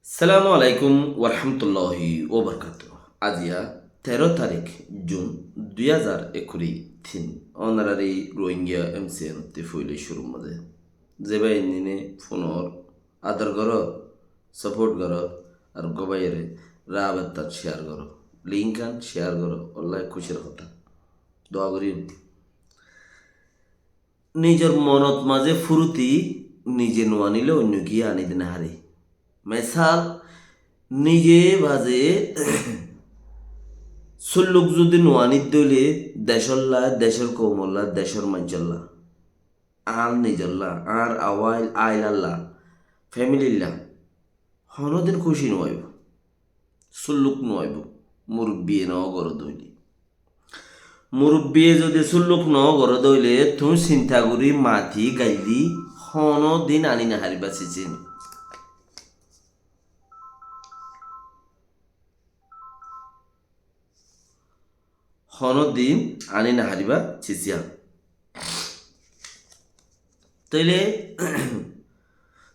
সালামু আলাইকুম ওরহামতুল্লাহি ওবরকাত আজিয়া 13 তারিখ জুন 2021 অনারারি রোহিঙ্গা এমসিএন ফুইলে শুরু মধ্যে যেবাই নিনে ফোনর আদর কর সাপোর্ট কর আর গবাইরে রাবাত্তার শেয়ার করো লিঙ্ক আন শেয়ার করো আল্লাহ খুশির কথা দোয়া করি নিজের মনত মাঝে ফুরুতি নিজে নোয়া নিলে অন্য গিয়ে আনি দিনে হারে মেসাল নিজে বাজে সুল্লুক যদি নোয়ানিত দইলে দেশল্লা দেশের কৌমল্লা দেশের মাঞ্চল্লা আর নিজল্লা আর আওয়াইল আইলাল্লা ফ্যামিলিল্লা হনদিন খুশি নয় সুল্লুক নয় মুরব্বিয়ে ন গর দইলে মুরব্বিয়ে যদি সুল্লুক ন গর দইলে তুমি চিন্তা করি মাথি গাইলি হনদিন আনি না হারিবা চিচিন হনদিন আনি না হারিবা চিচিয়া তইলে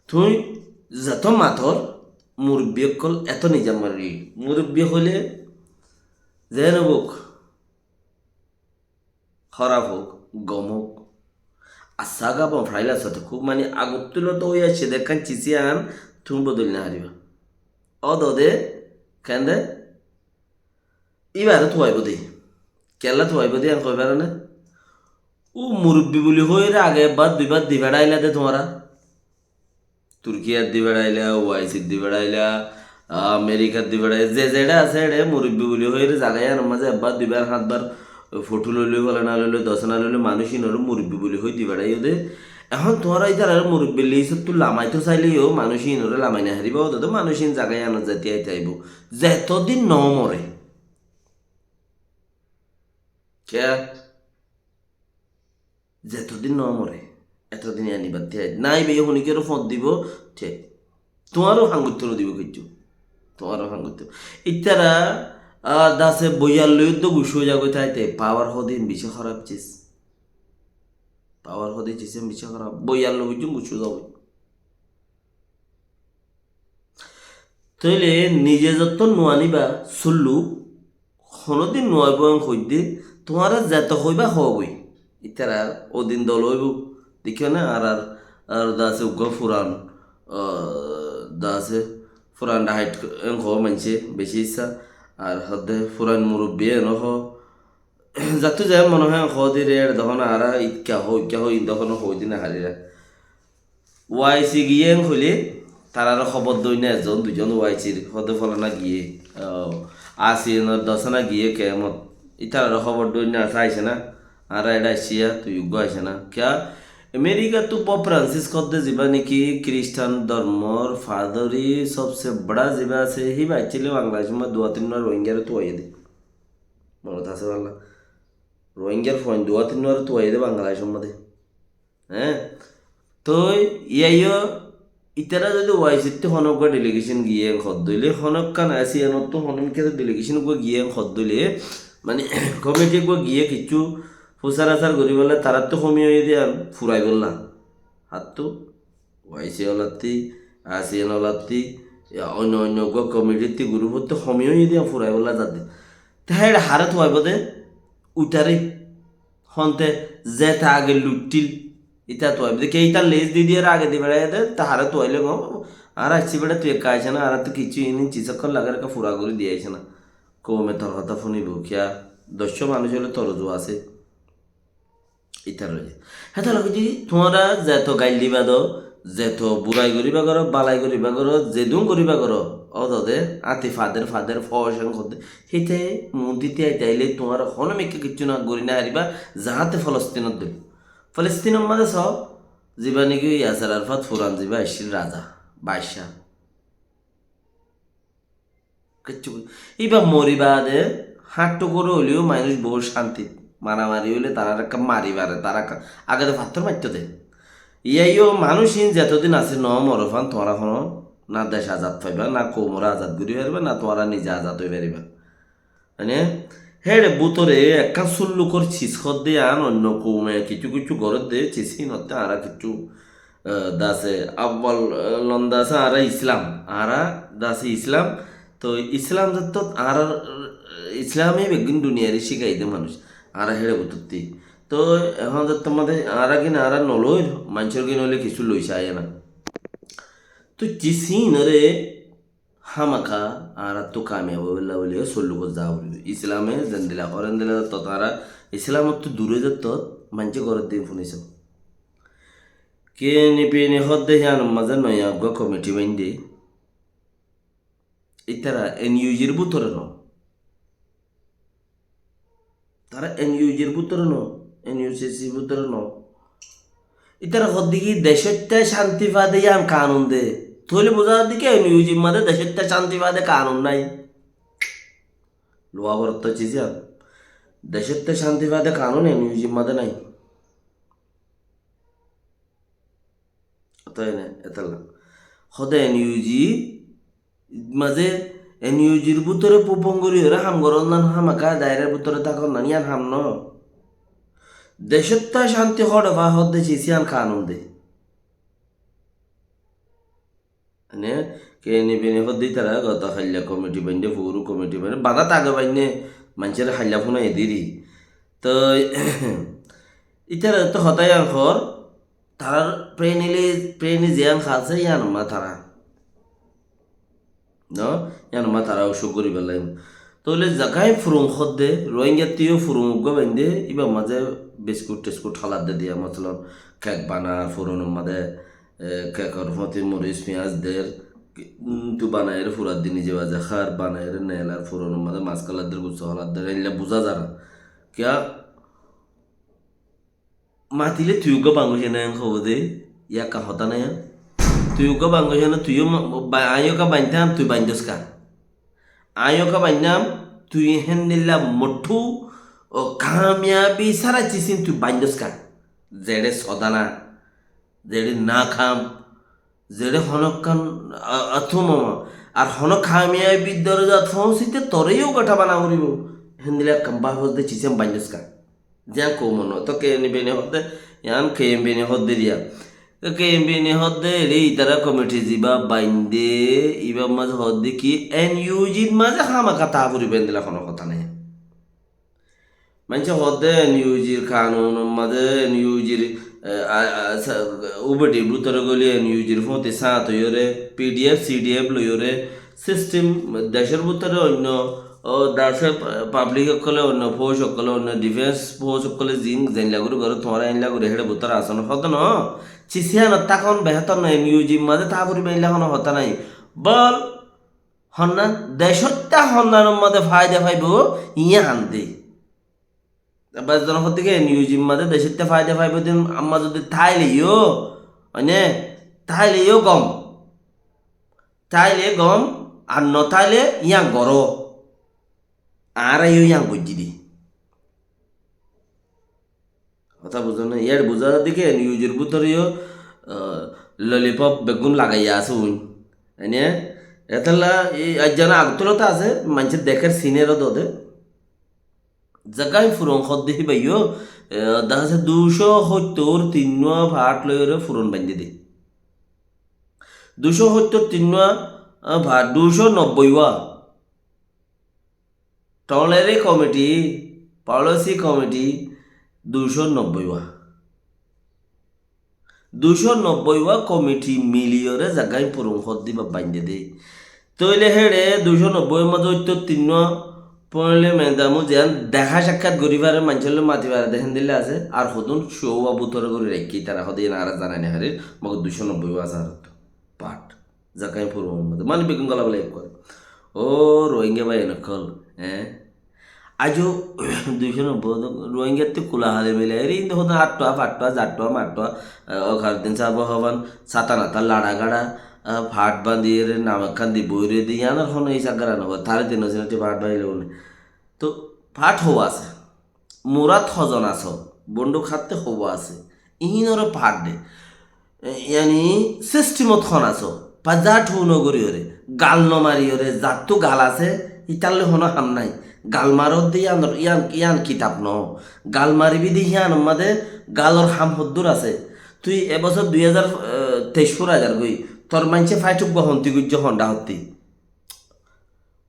তুই যত মাথর মুরব্বী অকল এত নিজাম মারি মুরব্বী হলে যেন হোক খারাপ হোক গম হোক আশা গাব ফ্রাইলা সাথে খুব মানে আগত তুলো তো ওই আছে দেখান চিচিয়ান তুমি বদল না হারিবা দে কেন দে এবার থুয়াইব দে কেলা থুয়াইব দে আর কইবার না ও মুরব্বী বলি হয়ে আগে একবার দুইবার দি বেড়াইলা দে তোমারা তুর্কিয়ার দি বেড়াইলা ওয়াইসির দি বেড়াইলা আমেরিকার দি বেড়াই যে যেটা আছে এড়ে মুরব্বী বলি হয়ে জাগাই আর মাঝে একবার দুইবার হাতবার ফটো লইলে বলে না লইলে দশ না লইলে মানুষই নর মুরব্বী বলি হয়ে দি বেড়াই ওদের এখন তোমরা ইতার আর মুরব্বী লিস তুই লামাই তো চাইলেও মানুষই নরে লামাই না হারিব ওদের তো মানুষই জাগাই আনো জাতি আইতে আইব যেতদিন ন মরে কে যেতদিন ন মরে এতদিন আনিবার নাই বে শুনিকেরও ফোন দিব ঠিক তোমারও সাংগত্য দিব কিছু তোমারও সাংগত্য ইতারা দাসে বইয়ার লই তো গুছো যাগো তাইতে পাওয়ার হদিন বেশি খারাপ চিস পাওয়ার হদে চিসে বেশি খারাপ বইয়ার লই গুছো যাবো তইলে নিজে যত নোয়ানিবা চুল্লু কোনোদিন নোয়াইব হইতে তোমার যেত হইবা হবই ইতারা ওদিন দল হইব দেখিও না আর দাসে উগ্র ফুরান দাসে ফুরান হাইট হ মানছে বেশি ইচ্ছা আর হদে ফুরান মুরব্বী নহ যাতে যায় মনে হয় হদি রে তখন আর ইটকা হই তখন হই দিনে হারিরা ওয়াইসি গিয়ে হইলে তারার খবর দই না এজন দুজন ওয়াইসির হদে ফলানা গিয়ে আসিয়েন দশনা গিয়ে কেমত ইতার খবর দই না আইসে না আর এটা আসিয়া তুই যোগ্য আইসে না ক্যা আমেরিকা তো পপ ফ্রান্সিস কদ্দে যাবা নাকি খ্রিস্টান ধর্মর ফাদরি সবসে বড়া যাবা আছে হি বাইছিলে বাংলাদেশ মধ্যে 2-3 রোহিঙ্গারে তো আইয়ে দে মনে আছে বাংলা রোহিঙ্গার ফোন 2-3 তো আইয়ে দে বাংলাদেশের মধ্যে হ্যাঁ তো ইয়াইও ইতারা যদি ওয়াইসিতে হনক ডেলিগেশন গিয়ে খদ দইলে হনক কান আসিয়ানত তো হনমিকে ডেলিগেশন গিয়ে খদ দইলে মানে কমিটি গিয়ে কিছু ফুসার আসার করি বলে তারা তো কমি হয়ে দিয়ে ফুরাই বললাম হাত তো ওয়াইসি ওলাত্তি আসিয়ান ওলাত্তি অন্য অন্য কমিটির গ্রুপত তো কমি হয়ে দিয়ে ফুরাই বললা যাতে তাই হারে থোয়াইব দে উঠারে হন্তে যে তা আগে লুটিল ইটা তো কে ইটা লেজ দি দিয়ে আগে দি বেড়াই দে তাহারে তো আইলে গো আর আসছি বেড়া তুই একা আইছে না আর তো কিছু ইনি চিচক্কর লাগার একটা ফুরা করে দিয়ে আইছে না কমে তোর কথা শুনিব কিয়া 10 মানুষ হলে তোর জো আছে ইটার রয়েছে হ্যাঁ তাহলে যদি তোমরা যেত গাইল দিবা দো যেত বুড়াই করিবা করো বালাই করিবা করো যেদুম করিবা করো দে আতি ফাদের ফসং করতে সেইতে মন্দিতে আইলে তোমার হনমিকে কিচ্ছু না করি না হারিবা যাহাতে ফলস্তিনত দিল ফলস্তিনের মাঝে সব যাবা নাকি ইয়াসার আরফাত ফুরান যাবা আসছিল রাজা বাদশাহ কিচ্ছু এইবার মরিবা দে হাঁটটু করে হলেও মানুষ বহু শান্তি মারামারি হইলে তারা একটা মারিবারে তারা আগে তো পাথর মারতে দে ইয়াইও মানুষহীন যতদিন আছে ন মরফান তোমরা কোনো না দেশ আজাদ পাইবা না কোমরা আজাদ ঘুরি পারবা না তোমরা নিজে আজাদ হয়ে পারিবা মানে হেড়ে বুতরে একটা সুল্লুকর ছিস দিয়ে আন অন্য কৌমে কিছু কিছু ঘরের দে চিসি নতে আর কিছু দাসে আব্বাল লন্দাসে আরা ইসলাম আরা দাসে ইসলাম তো ইসলাম যত আর ইসলামে বেগুন দুনিয়ার শিখাইতে মানুষ আরা হেড়ে বুতুত্তি তো এখন যত তোমাদের আরা কিনা আরা নলই মানুষের কিনা হলে কিছু লইসা আয় না তো চিসিন রে হামাখা আর তো কামিয়াব বললা বলে সল্লুক যা বলবে ইসলামে জেন্দিলা করেন দিলা তো তারা ইসলামত তো দূরে যেত মানুষে ঘরের দিন শুনিছ কে নিপি নিহত দেখে আনম মাঝে নয় আজ্ঞা কমিটি বাইন্দে ইতারা এনইউজির ভিতরে ন তারা এনইউজির ভিতরে ন এনইউসিসির ভিতরে ন ইতারা হদ্দিকি দেশতে শান্তি পাদে ইয়ান কানুন দে থইলে বোঝার দিকে এনইউজির মাঝে দেশতে শান্তি পাদে কানুন নাই লোয়া বরত্ত চিজি দেশতে শান্তি পাদে কানুন এনইউজির মাঝে নাই তাই না এতালা সদায় এনইউজি মাঝে এনইউজির ভিতরে পুপঙ্গরি হরে হাম গরন নান হামাকা দায়রের ভিতরে থাকন নান ইয়ান হাম ন দেশত শান্তি হড়ে বা হদ্দে চিসিয়ান কানুন দে মানে কে নিবি হদ্দি তারা গত হাল্লা কমিটি বাইন্দে পুরো কমিটি বাইন্দে বাধা তাগে বাইনে মানুষের হাল্লা ফোনা এদিরি তো ইতারা তো হতাই আঙ্কর তারার প্রেনি জিয়ান খাচ্ছে ইয়ান মা তারা ন ইয়ান মা তারা অসুখ করি পেলাই তাহলে জাগাই ফুরুং খদ্দে রোহিঙ্গা তিও ফুরুং উগ্গ বাইন্দে ইবা মাঝে বিস্কুট টিস্কুট হালাত দে দিয়া মতলব কেক বানা ফুরনের মাঝে কেকর মতি মরিচ পেঁয়াজ দের তু বানায়ের ফুরাত দিন যে বাজে খার বানায়ের নেলার ফুরনের মাঝে মাছ কালার দের গুচ্ছ হালাত দের এলে বুঝা যারা কিয়া মাতিলে তুইও বাংলাদেশে নাই খবর দে ইয়া কাহতা নাই তুইও বাংলাদেশে না তুইও আয়ো কা বান্ধাম তুই বান্ধস কা আয়ো কা বান্ধাম তুই হেন দিলা মঠু ও কামিয়াবি সারা চিসিন তুই বান্ধস কা জেডে সদানা জেডে না খাম জেডে হনকান আথম আর হন কামিয়াবি দরজা থৌসিতে তরেও গঠা বানা করিব হেন দিলা কাম্বা হস দে চিসিম বান্ধস কা જ્યાં કોમનો તો કે એની બેને હોતે યાન કે એમ બેને હોત દેરિયા કે એમ બેને હોત દે રે ইতারা কমিটি জিবা বাইন্দে ইবা মাঝে হত দেখি এনইউজির মাঝে হামা কথা পুরি বেন্দিলা কোনো কথা নাই মানুষ হতে এনইউজির কানুন মাঝে এনইউজির উবটি ভিতরে গলি এনইউজির ফতে সাত হইরে পিডিএফ সিডিএফ লইরে সিস্টেম দেশের ভিতরে অন্য ও দাসে পাবলিক সকলে অন্য ফৌজ সকলে অন্য ডিফেন্স ফৌজ সকলে জিন জানলা করে ঘরে তোমার আইনলা করে হেড়ে বুতর আসন হত ন চিসিয়ান তখন বেহতর নাই নিউজি মাঝে তা করি বাইনলা কোনো হতা নাই বল হন্না দেশটা হন্নার মধ্যে ফায়দা পাইব ইয়া আনতে বাস জন হতে নিউজি মাঝে দেশটা ফায়দা পাইব দিন আম্মা যদি থাইলেও মানে থাইলেও গম আর নথাইলে ইয়া গর আর ইয়াং বুঝি দি কথা বুঝো না ইয়ার বুঝার দিকে নিউজের ভিতরেও ললিপপ বেগুন লাগাইয়া আছে উইন এনে এতলা এই আজ আগতলতা আছে মানুষের দেখার সিনেরও দোদে জায়গায় ফুরন খদ দেখি বাইও দেখা যাচ্ছে 270 তিন ভাট লইরে ফুরন বান্ধি দি 270 তিন ভাট 290 টলেরি কমিটি পলিসি কমিটি 290 কমিটি মিলিয়রে জায়গায় পুরুং হদ দিবা বান্ধে দে তৈলে হেড়ে 290 মধ্যে তো তিন পড়লে মেদামু যেন দেখা সাক্ষাৎ গরিবারে মানুষের মাতিবার দেখেন দিলে আছে আর হদুন শো বুতর করে রেখি তারা হদে আর জানাই না হারে মগ 290 আছে আর পাট জায়গায় পুরুং মধ্যে মানে বেগুন গলা বলে করে ও রোহিঙ্গা ভাই নকল হ্যাঁ আজও 290 রোহিঙ্গার তো কোলাহালে মিলে রে হতো 8 টা 5 টা 4 টা 8 টা ঘর দিন সাব হবান সাতানাতা লাড়া গাড়া ফাট বাঁধিয়ে রে নামাখান দি বইরে দি ইয়ানোর হন এই সাগারা নব তারে দিন সিনটি ফাট বাঁধিলে বলে তো ফাট হওয়া আছে মুরাত হজন আস বন্দুক হাতে হওয়া আছে ইহিনর ফাট দে ইয়ানি সিস্টেমত খন আস পাজা ঠু নগরী হরে গাল নমারি হরে যাতো গাল আছে ইতালে হন হাম নাই গাল মারত দি ইয়ান কিতাব ন গাল মারিবি দি ইয়ান আমাদের গালর হাম হদ্দুর আছে তুই এবছর 2023 ফুরা যার গই তোর মানছে ফাইটুক বহন্তি গুজ্জ হন্ডা হত্তি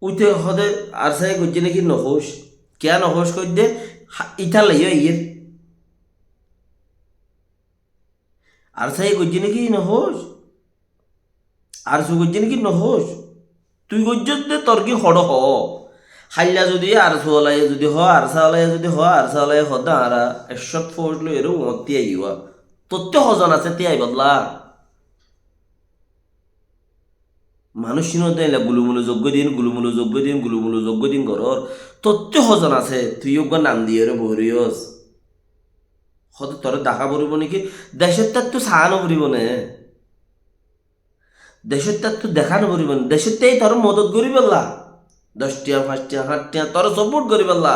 উইতে হদে আর সাই গুজ্জে নাকি নহোস কেয়া নহোস কই দে ইটা লাইয়া ইয়ের আর সাই গুজ্জে নাকি নহোস আর সু গুজ্জে নাকি নহোস তুই গুজ্জত দে তোর কি হড় হ হাইলা যদি আর সোলাই যদি হ আর সালাই যদি হ আর সালাই হদা আরা এসব ফোর্স লো এরো মতি আইবা তোর হজন আছে তিয়াই বদলা মানুষ চিনতে এলা গুলুমুলু যোগ্য দিন গুলুমুলু যোগ্য দিন গুলুমুলু যোগ্য দিন ঘরর তোর হজন আছে তুই ওগা নাম দিয়ে রে ভরিয়স হয়তো তোর দেখা পড়িব নাকি দেশের তার তো সাহানো পড়িব নে দেশের তার তো দেখানো পড়িব না দেশের তাই তোর মদত করি পেলা 10 টিয়া 5 টিয়া 8 টিয়া তোর সাপোর্ট করি পেলা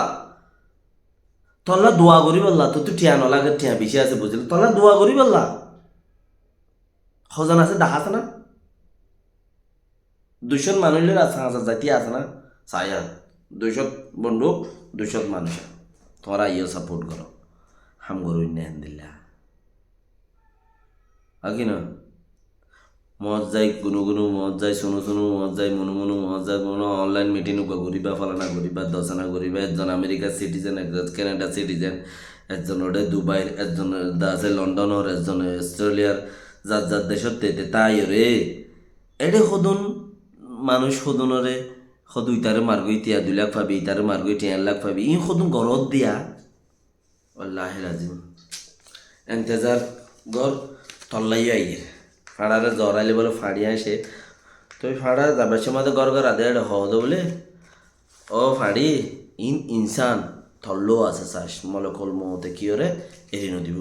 তল্লা দোয়া করি পেলা তোর তো টিয়া নলাগে টিয়া বেশি আছে বুঝলি তল্লা দোয়া করি পেলা হজন আছে দেখাছে না 200 মানুষের আছে হাজার জাতি আছে না সায়া 200 বন্ধুক 200 মানুষ তোরা ইয়ে সাপোর্ট করো হাম করুন না দিল্লা আকি না মজ যাই কোনো কোনো মজ যাই শুনো শুনো মজ যাই মনো মনো মজ যাই মনো অনলাইন মিটিং করিবা ফালানা করিবা দশনা করিবা একজন আমেরিকার সিটিজেন একজন কানাডা সিটিজেন একজন ওটা দুবাইয়ের একজন আছে লন্ডনের একজন অস্ট্রেলিয়ার যার যার দেশত তেতে তাই রে এডে সদন মানুষ সদনরে সদু ইতারে মার্গ ইতিয়া 2 লাখ পাবি ইতারে মার্গ 1 লাখ পাবি ই সদন ঘরত দিয়া আল্লাহ রাজিম এন্তেজার ঘর তল্লাই আইয়ে ফাড়ারে জরাইলে বলে ফাড়িয়া আসে তো ফাড়া যাবার সময় ঘর ঘর আদে হদ বলে ও ফাড়ি ইনসান থল্লো আছে চাষ মলকল মতে কি ওরে এরিনো দিব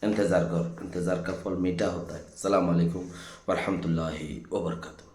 इंतज़ार कर इंतज़ार का फल मीठा होता है। अस्सलाम वालेकुम व रहमतुल्लाहि व बरकातुहू।